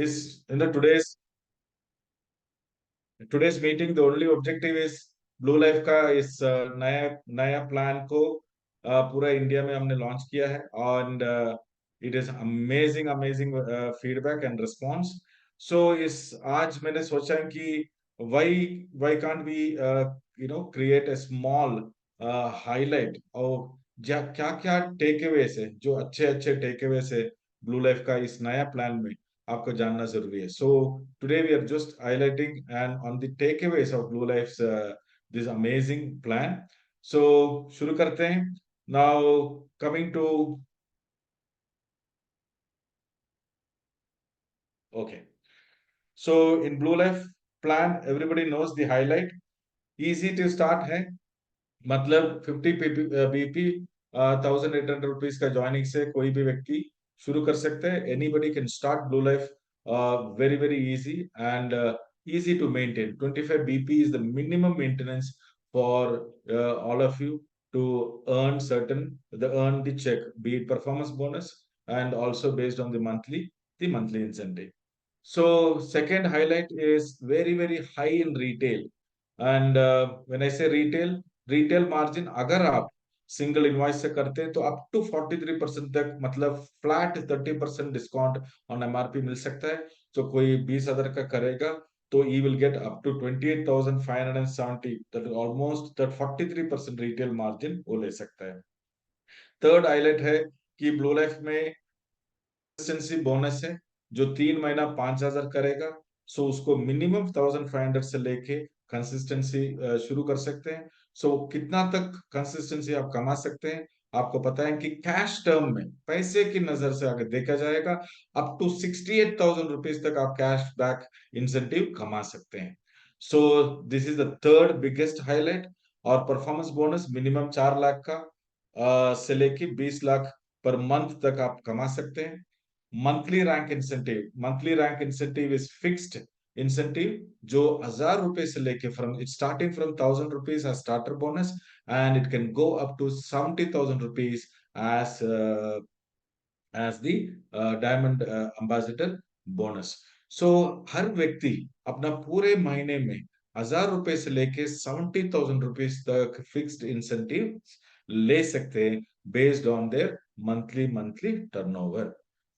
is in the today's meeting, the only objective is blue life का इस नया नया प्लान को पूरा इंडिया में हमने लॉन्च किया है and it is amazing amazing feedback and response. So इस आज मैंने सोचा कि why why can't we create a small highlight और क्या क्या टेक अवेज है, जो अच्छे अच्छे टेक अवेज है ब्लू लाइफ का इस नया प्लान में, आपको जानना जरूरी है. सो today we are just highlighting and on the takeaways of Blue Life's this amazing plan. So शुरू करते हैं. Now coming to okay. So in Blue Life plan, everybody knows the highlight. Easy to start है. मतलब 50 BP 1800 rupees का joining से कोई भी व्यक्ति शुरू कर सकते हैं. Anybody can start blue life very very easy and easy to maintain. 25 BP is the minimum maintenance for all of you to earn the check, be it performance bonus and also based on the monthly incentive. So second highlight is very very high in retail. And when I say retail margin, अगर आप single invoice से करते हैं तो up to 43% तक, मतलब flat 30% discount on MRP मिल सकता है. तो कोई 20,000 का करेगा तो you will get up to 28,570, that almost that 43% retail margin वो ले सकता है. थर्ड हाईलाइट है कि ब्लू लाइफ में कंसिस्टेंसी बोनस है. जो 3 महीना 5,000 करेगा सो उसको मिनिमम 1,500 से लेके कंसिस्टेंसी शुरू कर सकते हैं. सो कितना तक कंसिस्टेंसी आप कमा सकते हैं, आपको पता है कि कैश टर्म में पैसे की नजर से अगर देखा जाएगा अप टू 68,000 रुपीज तक आप कैश बैक इंसेंटिव कमा सकते हैं. So this is the third biggest highlight. और परफॉर्मेंस बोनस मिनिमम 4 लाख का से लेके 20 लाख पर मंथ तक आप कमा सकते हैं. Monthly rank incentive is fixed incentive, जो 1,000 रुपए से लेके from it starting from 1,000 rupees as starter bonus and it can go up to 70,000 rupees as the diamond ambassador bonus. So हर व्यक्ति अपना पूरे महीने में 1,000 रुपए से लेके 70,000 रुपीज तक फिक्स्ड इंसेंटिव ले सकते हैं based on their monthly turnover.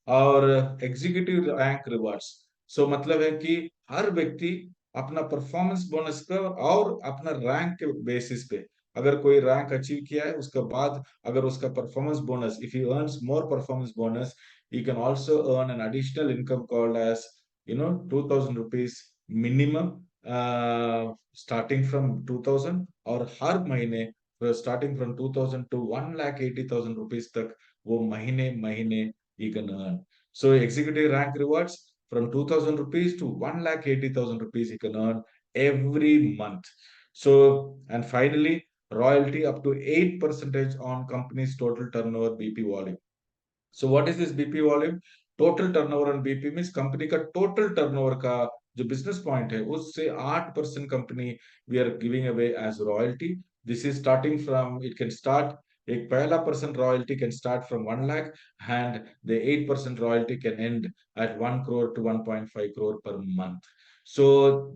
और एग्जीक्यूटिव रैंक रिवार्ड्स, सो मतलब है कि हर व्यक्ति अपना परफॉर्मेंस बोनस पर और अपना रैंक के बेसिस पे, अगर कोई रैंक अचीव किया है उसके बाद अगर उसका performance bonus, if he earns more performance bonus, he can also earn an additional income called as 2,000 rupees minimum, starting from 2,000, और हर महीने स्टार्टिंग फ्रॉम 2,000 टू 1,80,000 रुपीज तक वो महीने महीने he can earn. So executive rank rewards from 2,000 rupees to 1,80,000 rupees he can earn every month. So, and finally, royalty up to 8% on company's total turnover BP volume. So what is this BP volume? Total turnover on BP means company का total turnover का जो business point है उससे 8% company we are giving away as royalty. This is starting from, it can start, एक पहला percent royalty can start from 1 lakh and the 8% royalty can end at 1 crore to 1.5 crore per month. So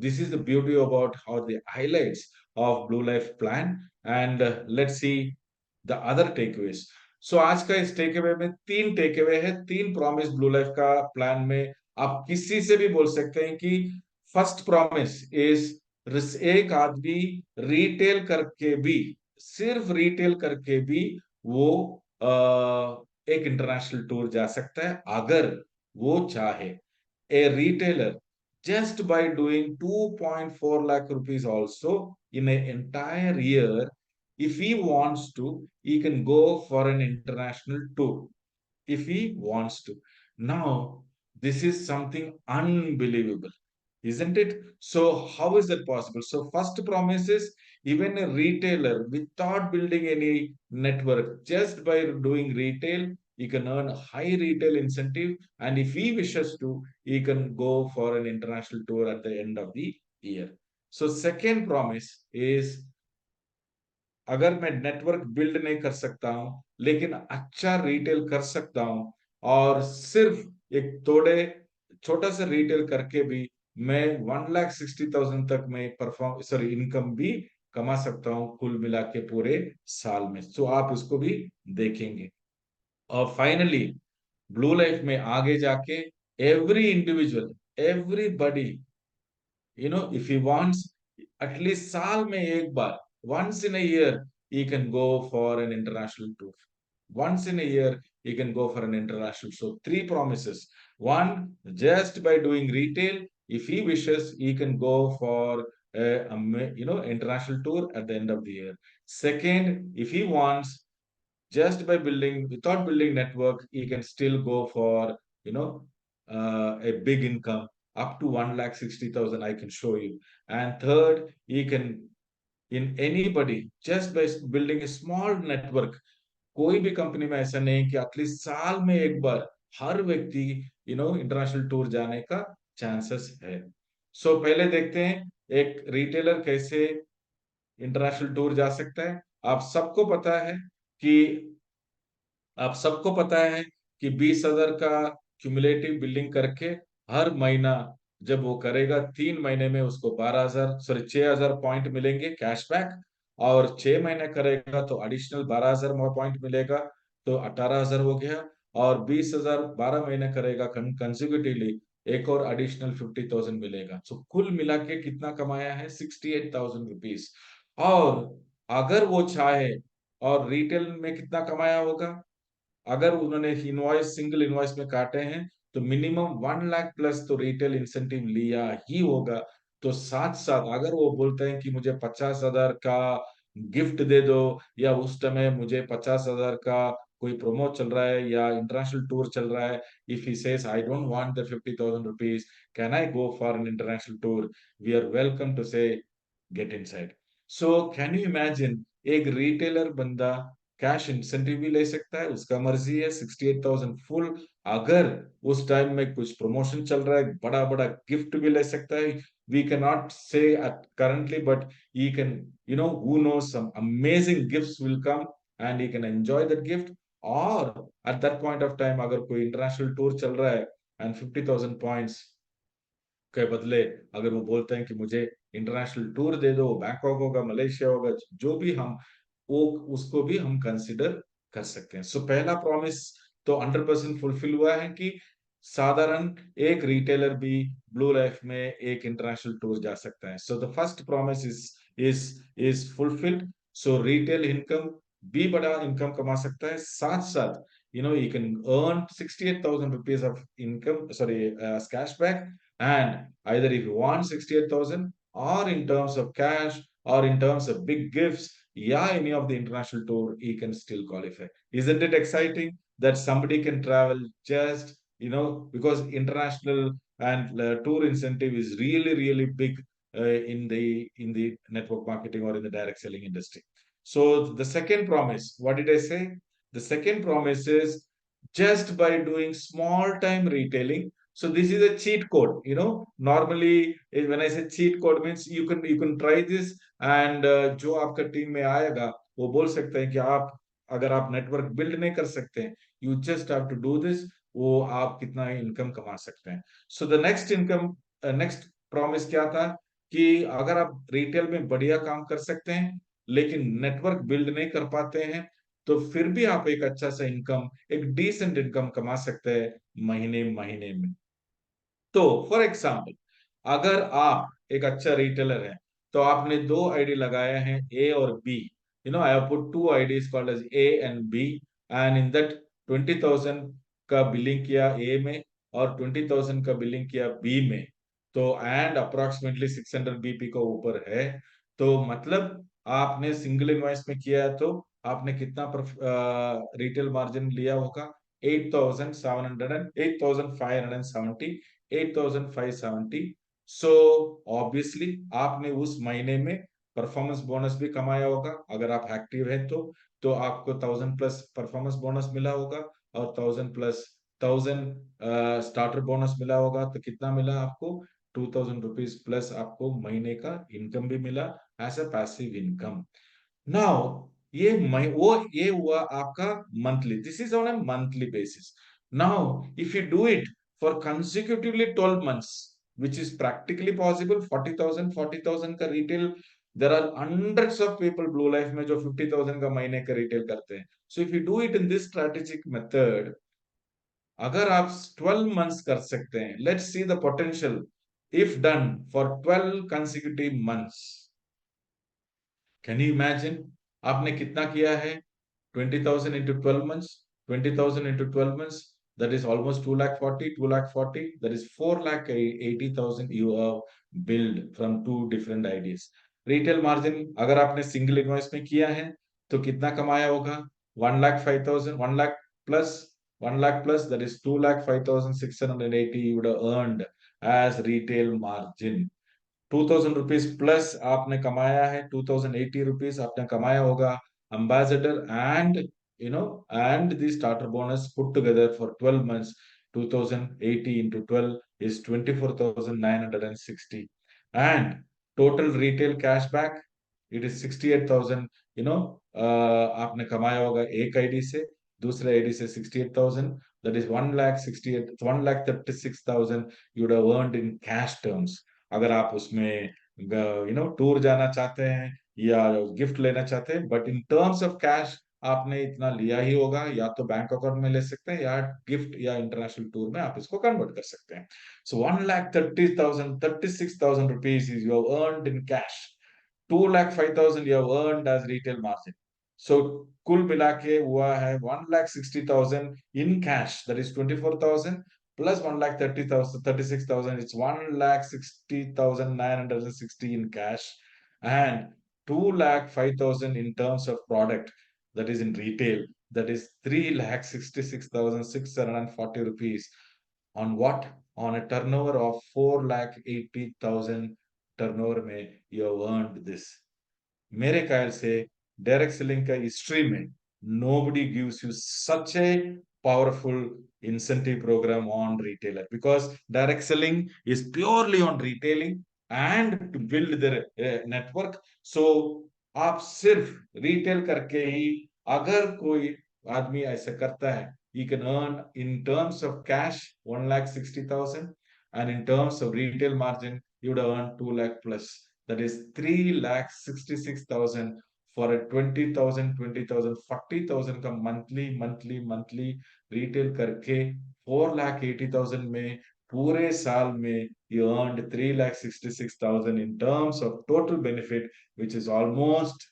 this is the beauty about how the highlights of Blue Life plan. And let's see the other takeaways. सो आज का इस take away में 3 take away है, 3 promise blue life का plan में. आप किसी से भी बोल सकते हैं कि फर्स्ट प्रॉमिस इज एक आदमी रिटेल करके भी, सिर्फ रिटेल करके भी वो एक इंटरनेशनल टूर जा सकता है अगर वो चाहे. ए retailer just by doing 2.4 lakh rupees also in an entire year, if he wants to, he can go for an international tour if he wants to. Now this is something unbelievable, isn't it? So how is that possible? So first promise is, even a retailer without building any network, just by doing retail, he can earn a high retail incentive, and if he wishes to, he can go for an international tour at the end of the year. So second promise is, अगर मैं network build नहीं कर सकता हूं लेकिन अच्छा retail कर सकता हूं और सिर्फ एक थोड़े छोटा सा रिटेल करके भी मैं 1,60,000 तक मैं इनकम भी कमा सकता हूँ कुल मिला के पूरे साल में। सो आप उसको भी देखेंगे। और फाइनली ब्लू लाइफ में आगे जाके every individual, everybody, if he wants, at least साल में एक बार, once in a year, he can go for an international tour. Once in a year, he can go for an international. So three promises. One, just by doing retail, if he wishes, he can go for international tour at the end of the year. Second, if he wants, just by building, without building network, he can still go for, you know, a big income up to 1,60,000. I can show you. And third, he can, in anybody, just by building a small network, कोई भी company में ऐसा नहीं कि at least साल में एक बार हर व्यक्ति इंटरनेशनल टूर जाने का चांसेस है। सो पहले देखते हैं एक रिटेलर कैसे इंटरनेशनल टूर जा सकता है। कि आप सबको पता है कि 20,000 का क्यूमुलेटिव बिल्डिंग करके हर महीना जब वो करेगा 3 महीने में उसको 6,000 पॉइंट मिलेंगे कैशबैक। और 6 महीने करेगा तो एडिशनल 12,000 पॉइंट मिलेगा, तो 18,000 हो गया। और 20,000 12 महीने करेगा कंसेक्यूटिवली, एक और एडिशनल 50,000 मिलेगा। सो कुल मिला के कितना कमाया है? 68,000 रुपीज। और अगर वो चाहे, और रिटेल में कितना कमाया होगा अगर उन्होंने इनवॉइस सिंगल इनवॉइस में काटे हैं, तो मिनिमम 1 लाख प्लस तो रिटेल इंसेंटिव लिया ही होगा। तो साथ साथ अगर वो बोलते हैं कि मुझे 50,000 का गिफ्ट दे दो, या उस समय मुझे 50,000 का कोई प्रोमो चल रहा है या इंटरनेशनल टूर चल रहा है, if he says I don't want the 50,000 rupees, can I go for an international tour, we are welcome to say get inside. So can you imagine, एक रिटेलर बंदा कैश इंसेंटिव भी ले सकता है, उसका मर्जी है, 68,000 फुल। अगर उस टाइम में कुछ प्रमोशन चल रहा है, बड़ा बड़ा गिफ्ट भी ले सकता है। वी कैन नॉट से currently, but he can, who knows, some amazing gifts will come and he can enjoy that gift। और at that point of time अगर कोई इंटरनेशनल टूर चल रहा है एंड 50,000 पॉइंट्स के बदले अगर वो बोलते हैं कि मुझे इंटरनेशनल टूर दे दो, बैंकॉक होगा, मलेशिया होगा, जो भी हम, वो उसको भी हम कंसिडर कर सकते हैं। सो पहला प्रॉमिस तो 100% फुलफिल हुआ है कि साधारण एक रिटेलर भी ब्लू लाइफ में एक इंटरनेशनल टूर जा सकता है। So the first promise is is fulfilled. So retail income भी बड़ा इनकम कमा सकता है, साथ साथ you can earn 68,000 rupees of income, sorry, as cashback। And either if you want 68,000, or in terms of cash, or in terms of big gifts, yeah, any of the international tour, he can still qualify। Isn't it exciting that somebody can travel just, because international and tour incentive is really, really big in the network marketing or in the direct selling industry. So the second promise, what did I say? The second promise is just by doing small time retailing. So this is a cheat code. Normally when I say cheat code means you can try this, and जो आपका team में आएगा वो बोल सकते हैं कि आप, अगर आप नेटवर्क बिल्ड नहीं कर सकते हैं, you just have to do this, वो आप कितना इनकम कमा सकते हैं। सो द नेक्स्ट प्रॉमिस क्या था कि अगर आप रिटेल में बढ़िया काम कर सकते हैं लेकिन नेटवर्क बिल्ड नहीं कर पाते हैं, तो फिर भी आप एक अच्छा सा इनकम, एक डिसेंट इनकम कमा सकते हैं महीने महीने में। तो फॉर एग्जाम्पल, अगर आप एक अच्छा रिटेलर है, तो आपने दो आईडी लगाए हैं, ए और B. I have put two IDs called as A and B, and in that 20,000 का बिलिंग किया ए में और 20,000 का बिलिंग किया बी में। तो एंड अप्रोक्सीमेटली 600 बीपी का ऊपर है। तो मतलब आपने सिंगल इनवॉइस में किया है, तो आपने कितना रिटेल मार्जिन लिया होगा? 8,700 एंड 8,570, 8,570। सो ऑब्वियसली आपने उस महीने में परफॉर्मेंस बोनस भी कमाया होगा, अगर आप एक्टिव हैं तो आपको 1,000 प्लस परफॉर्मेंस बोनस मिला होगा, और 1,000 स्टार्टर बोनस मिला होगा। तो कितना मिला आपको? 2,000 रुपीज प्लस आपको महीने का इनकम भी मिला, as a passive income. Now ये हुआ आपका monthly, this is on a monthly basis. Now if you do it for consecutively 12 months, which is practically possible. 40,000 का retail, there are hundreds of people Blue Life में जो 50,000 का महीने का retail करते हैं. So if you do it in this strategic method, अगर आप 12 months कर सकते हैं, let's see the potential if done for 12 consecutive months. Can you imagine? आपने कितना किया है? 20,000 into 12 months, 20,000 into 12 months, that is almost 2 lakh 40, 2 lakh 40, that is 4 lakh 80,000 you have built from two different ideas. Retail margin अगर आपने single invoice में किया है तो कितना कमाया होगा? 1 lakh 5,000, 1 lakh plus 1 lakh plus, that is 2 lakh 5,680 you would have earned as retail margin. 2000 rupees plus आपने कमाया है, 2080 रुपीज आपने कमाया होगा ambassador and and the starter bonus put together for 12 months. 2080 into 12 is 24,960, and total retail cashback, it is 68,000. आपने कमाया होगा एक आईडी से, दूसरे आईडी से 68,000, that is 1,36,000 you would have earned in cash terms. अगर आप उसमें टूर जाना चाहते हैं या गिफ्ट लेना चाहते हैं, but in terms of cash आपने इतना लिया ही होगा, या तो बैंक अकाउंट में ले सकते हैं या गिफ्ट या इंटरनेशनल टूर में आप इसको कन्वर्ट कर सकते हैं. सो 1,30,000 36,000 rupees is you have earned in cash. 2,05,000 you have earned as retail margin. So कुल मिला के हुआ है 1,60,000 in cash, that is 24,000 plus 1,30,000 36,000, it's 1,60,960 in cash, and 2,05,000 in terms of product, that is in retail, that is 3,66,640 rupees on what? On a turnover of 4,80,000 turnover में you have earned this. मेरे ख्याल से direct selling का history में nobody gives you such a powerful incentive program on retailer, because direct selling is purely on retailing and to build their network. So आप सिर्फ retail करके ही, अगर कोई आदमी ऐसा करता है, you can earn in terms of cash 1,60,000, and in terms of retail margin you would earn 2 lakh plus, that is 3,66,000 for a 20,000 20,000 40,000 का मंथली रिटेल करके 4,80,000 में पूरे साल में you earned 3,66,000 in terms of total benefit, which is almost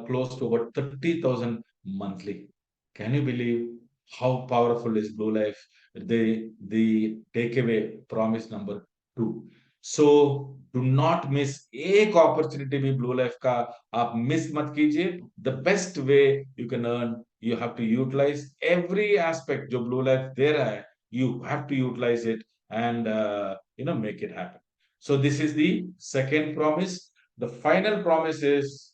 close to about 30,000 monthly. Can you believe how powerful is Blue Life? The takeaway promise number 2. So do not miss एक opportunity भी Blue Life का आप miss मत कीजिए. The best way you can earn, you have to utilize every aspect जो Blue Life दे रहा है. You have to utilize it and make it happen. So this is the second promise. The final promise is,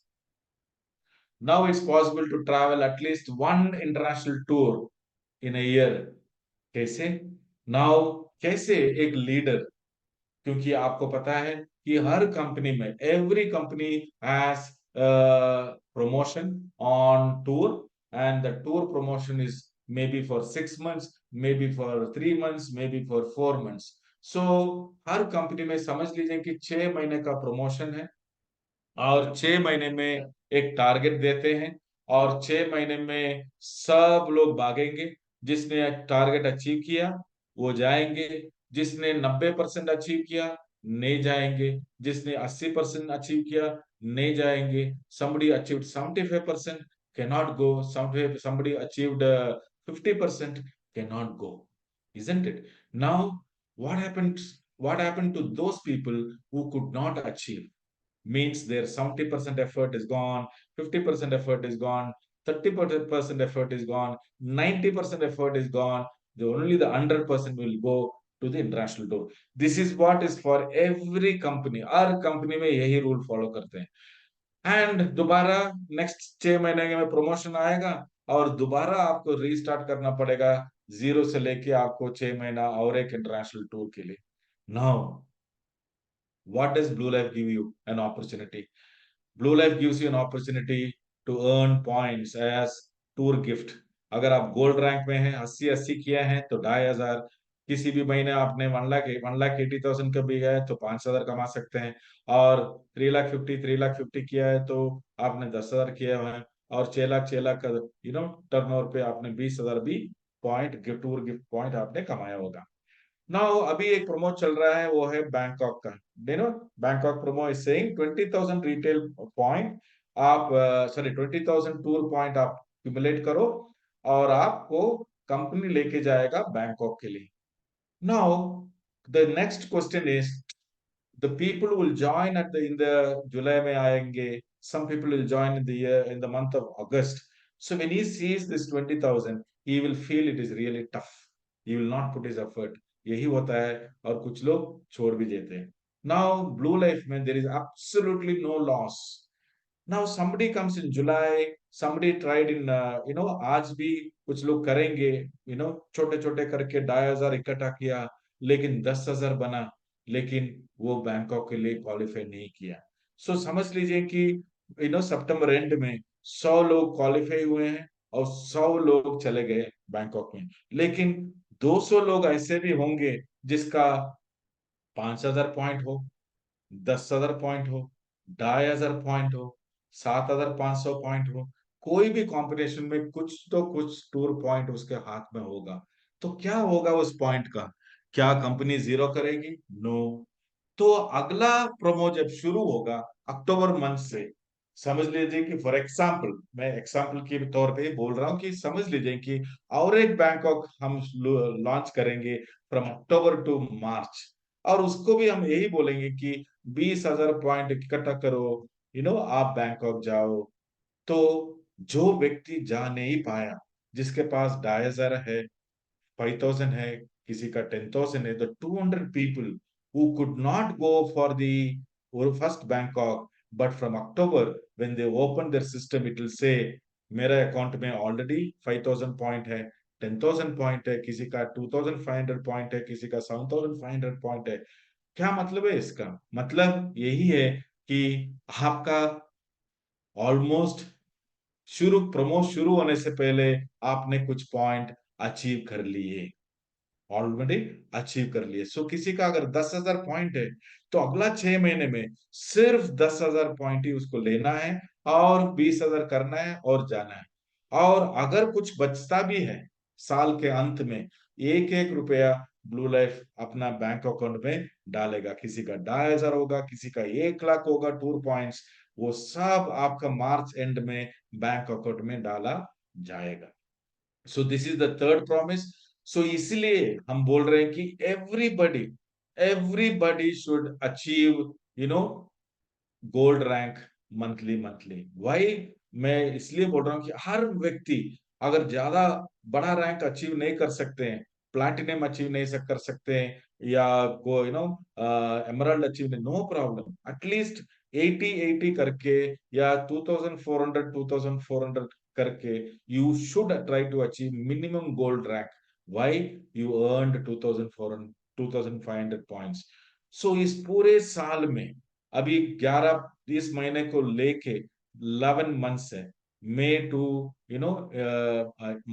now it's possible to travel at least one international tour in a year. कैसे? Now कैसे एक leader, क्योंकि आपको पता है कि हर company में every company has promotion on tour, and the tour promotion is maybe for 6 months, maybe for 3 months, maybe for 4 months. So her company में समझ लीजिए कि 6 महीने का प्रमोशन है, और 6 महीने में एक टारगेट देते हैं, और 6 महीने में सब लोग भागेंगे. जिसने टारगेट अचीव किया वो जाएंगे, जिसने 90% अचीव किया नहीं जाएंगे, जिसने 80% अचीव किया नहीं जाएंगे. somebody achieved 75% cannot go, somebody achieved 50% cannot go, isn't it? Now what happened to those people who could not achieve? Means their 70% effort is gone, 50% effort is gone, 30% effort is gone, 90% effort is gone. Only the 100% will go to the international tour. This is what is for every company. Her company में यही rule follow करते हैं. And दोबारा next 6 महीने में promotion आएगा और दोबारा आपको रीस्टार्ट करना पड़ेगा जीरो से लेके आपको 6 महीना और एक इंटरनेशनल टूर के लिए. Now what does Blue Life give you? An opportunity. Blue Life gives you an opportunity to earn points as tour gift. अगर आप गोल्ड रैंक में हैं, 80-80 किया है तो 2500। किसी भी महीने आपने 1,80,000 का भी गया है तो 5,000 कमा सकते हैं। और 3,50,3,50 किया है तो आपने 10,000 किया हुआ है। और 6 लाख का टर्नओवर पे आपने 20,000 भी टूर गिफ्ट पॉइंट आपने कमाया होगा। नाउ अभी एक प्रोमो चल रहा है, वो है बैंकॉक का। You know Bangkok promo is saying 20,000 retail point, आप सॉरी 20,000 टूर पॉइंट आप क्यूमुलेट करो और आपको कंपनी लेके जाएगा बैंकॉक के लिए। Now the next question is, the people will join at the in the July में आएंगे, some people will join in the year in the month of August. So when he sees this 20,000, he will feel it is really tough. He will not put his effort. यही होता है, और कुछ लोग छोड़ भी देते हैं। Now blue life में there is absolutely no loss. Now somebody comes in July, somebody tried in आज भी कुछ लोग करेंगे, छोटे छोटे करके 2,500 इकट्ठा किया, लेकिन 10,000 बना, लेकिन वो बैंकॉक के लिए क्वालिफाई नहीं किया। सो समझ लीजिए कि सितंबर एंड में 100 लोग क्वालिफाई हुए हैं और 100 लोग चले गए बैंकॉक में। लेकिन 200 लोग ऐसे भी होंगे जिसका 5,000 पॉइंट हो, 10,000 पॉइंट हो, 2,500 पॉइंट हो, 7,500 पॉइंट हो, कोई भी कॉम्बिनेशन में कुछ तो कुछ टूर पॉइंट उसके हाथ में होगा। तो क्या होगा उस पॉइंट का? क्या कंपनी जीरो करेगी? नो। तो अगला प्रोमो जब शुरू होगा अक्टूबर मंथ से, समझ लीजिए कि फॉर एग्जाम्पल, मैं एग्जाम्पल के तौर पे बोल रहा हूँ कि समझ लीजिए कि और एक बैंकॉक हम लॉन्च करेंगे फ्रॉम अक्टूबर टू मार्च, और उसको भी हम यही बोलेंगे कि 20,000 पॉइंट इकट्ठा करो, आप बैंकॉक जाओ। तो जो व्यक्ति जा नहीं पाया, जिसके पास 2,500 है, 5,000 है, किसी का 10,000 है, the 200 people who could not go for the first Bangkok, but from October when they open their system it will say मेरा अकाउंट में ऑलरेडी 5,000 पॉइंट है, 10,000 पॉइंट है, किसी का 2,500 पॉइंट है, किसी का 7,500 पॉइंट है। क्या मतलब है इसका? मतलब यही है कि आपका ऑलमोस्ट प्रमोट शुरू होने से पहले आपने कुछ पॉइंट अचीव कर लिए, ऑलरेडी अचीव कर लिए। सो किसी का अगर 10,000 पॉइंट है तो अगला 6 महीने में सिर्फ 10,000 पॉइंट ही उसको लेना है और 20,000 करना है और जाना है। और अगर कुछ बचता भी है साल के अंत में, एक एक रुपया ब्लू लाइफ अपना बैंक अकाउंट में डालेगा। किसी का 2,500 होगा, किसी का 1 लाख होगा टूर पॉइंट्स, वो सब आपका मार्च एंड में बैंक अकाउंट में डाला जाएगा। So this is the third promise. So इसलिए हम बोल रहे हैं कि everybody everybody should achieve you know gold rank monthly monthly. Why? मैं इसलिए बोल रहा हूँ कि हर व्यक्ति अगर ज्यादा बड़ा रैंक अचीव नहीं कर सकते हैं, प्लैटिनम अचीव नहीं कर सकते हैं, या को एमराल्ड अचीव नहीं, नो प्रॉब्लम, एटलीस्ट 80-80 करके या 2,400 2,400 करके you should try to achieve minimum gold rank. Why? You earned 2,400 2,500 points. So इस पूरे साल में अभी 11 इस महीने को लेके 11 मंथ्स है, May to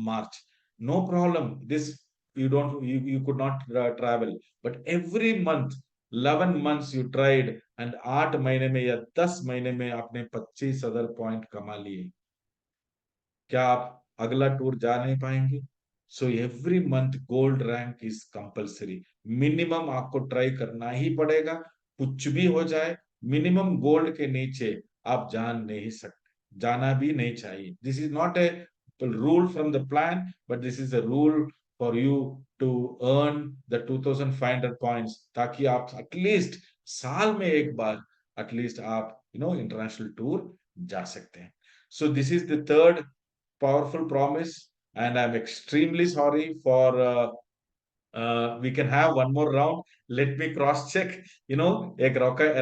March. No problem this, you could not travel, but every month 11 months you tried, and 8 महीने में या 10 महीने में आपने 25,000 पॉइंट कमा लिए। क्या आप अगला टूर जा नहीं पाएंगे? So every month gold rank is compulsory. Minimum आपको ट्राई करना ही पड़ेगा, कुछ भी हो जाए, मिनिमम गोल्ड के नीचे आप जान नहीं सकते, जाना भी नहीं चाहिए। This is not a rule from the plan, but this is a rule for you to earn the 2,500 points, ताकि आप एटलीस्ट साल में एक बार एटलीस्ट आप इंटरनेशनल टूर जा सकते हैं। So this is the third powerful promise, and I'm extremely sorry for we can have one more round. Let me cross check, एक rocket